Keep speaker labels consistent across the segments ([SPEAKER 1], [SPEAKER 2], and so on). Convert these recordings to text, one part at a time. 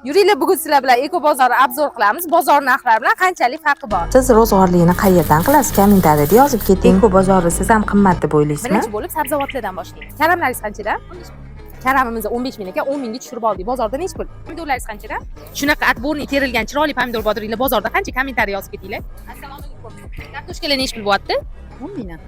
[SPEAKER 1] Yuringlar, bugun sizlar bilan Eko bozorni obzor qilamiz. Bozor narxlari bilan qanchalik farqi bor?
[SPEAKER 2] Siz ro'zg'orlikni qayerdan qilasiz? Kommentariyada yozib keting. Eko bozori siz ham qimmat deb o'ylaysizmi?
[SPEAKER 1] Birinchi bo'lib sabzavotlardan boshlaymiz. Karamlaringiz qanchadan? Karamimiz 15 ming ekan, 10 mingga tushirib oldik. Bozorda nechi pul? Pomidorlaringiz qanchadan? Shunaqa atborniy terilgan chiroyli pomidor botiringlar bozorda qancha? Kommentariy yozib ketinglar. Assalomu alaykum. Kartoshkalar nechi pul bo'lyapti?
[SPEAKER 3] 10 mingdan.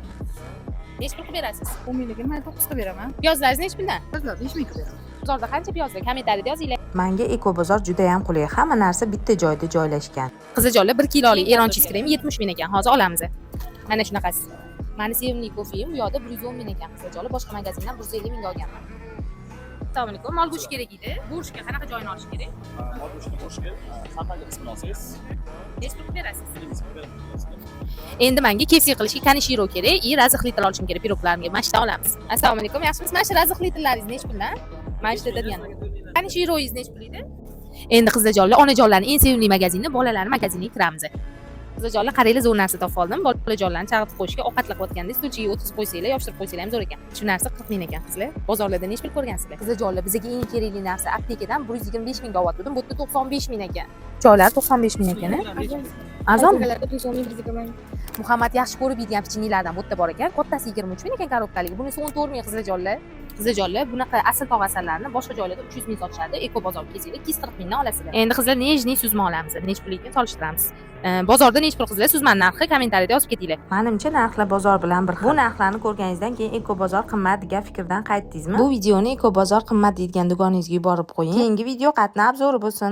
[SPEAKER 1] Nechi pul qilib berasiz?
[SPEAKER 3] 10 mingga men 9 qilib beraman.
[SPEAKER 1] Piyozlaringiz nechi puldan?
[SPEAKER 3] 5 ming qilib beraman.
[SPEAKER 1] Bozorda qancha piyozlar? Kommentariyada yozinglar.
[SPEAKER 2] Menga eko bozor juda ham qulay. Hamma narsa bitta joyda joylashgan.
[SPEAKER 1] Qizajonlar 1 kilolik Eron cheese kremi 70 ming ekan. Hozir olamiz. Mana shunaqasi. Mani sevimli kofeyim bu yoqda 110 ming ekan. Qizajonlar boshqa magazindan 150 mingga olganman. Assalomu alaykum. Mol go'shti kerak edi. Go'shtga qanaqa joyini olish kerak?
[SPEAKER 4] Mol go'shtini go'shtga qanday qismini olsangiz,
[SPEAKER 1] Nechi pul berasiz?
[SPEAKER 4] biringizni beramiz.
[SPEAKER 1] Endi menga kefsi qilishga kanishiro kerak, razix litr olishim kerak piroglarimga. Mana shunday olamiz. Assalomu alaykum. Yaxshimisiz? Mana shu razix litrlaringiz nechi puldan? Mana shu degan. Kanishiroingiz nechi pul edi? Endi qizajonlar, onajonlarning eng sevimli magazini bolalar magaziniga kiramiz. Qizajonlar, qaranglar, zo'r narsa topib oldim. Bolajonlarni chaqirib qo'yishga, ovqatlayotganda stulchiga o'tqizib qo'ysanglar, yopishtirib qo'ysanglar ham zo'r ekan. Shu narsa 40 ming ekan qizlar. Bozorlarda nechi pul ko'rgansizlar? Qizajonlar, bizga eng kerakli narsa aptekadan 125 mingga olyaptim. Bu yerda 95 ming ekan. Choylar 95 ming ekan. Arzon? Muhammad yaxshi ko'rib yeydigan pichinilardan bu yerda bor ekan. Kattasi 23 ming ekan korobkaligi. Bunisi 14 ming qizajonlar. Qizajonlar, bunaqa asl tog'asallarni boshqa joylarda 300 ming sotishadi. Eko bozorga kelsanglar 240 mingdan olasizlar. Endi qizlar nejniy suzma olamiz. Nechi pul ekan solishtiramiz. Bozorda nechi pul qizlar suzmani narxi kommentariyada yozib ketinglar.
[SPEAKER 2] Menimcha narxlar bozor bilan bir xil. Bu narxlarni ko'rganingizdan keyin eko bozor qimmat degan fikrdan qaytdingizmi? Bu videoni eko bozor qimmat deydigan do'koningizga yuborib qo'ying. Keyingi video qatna obzori bo'lsin.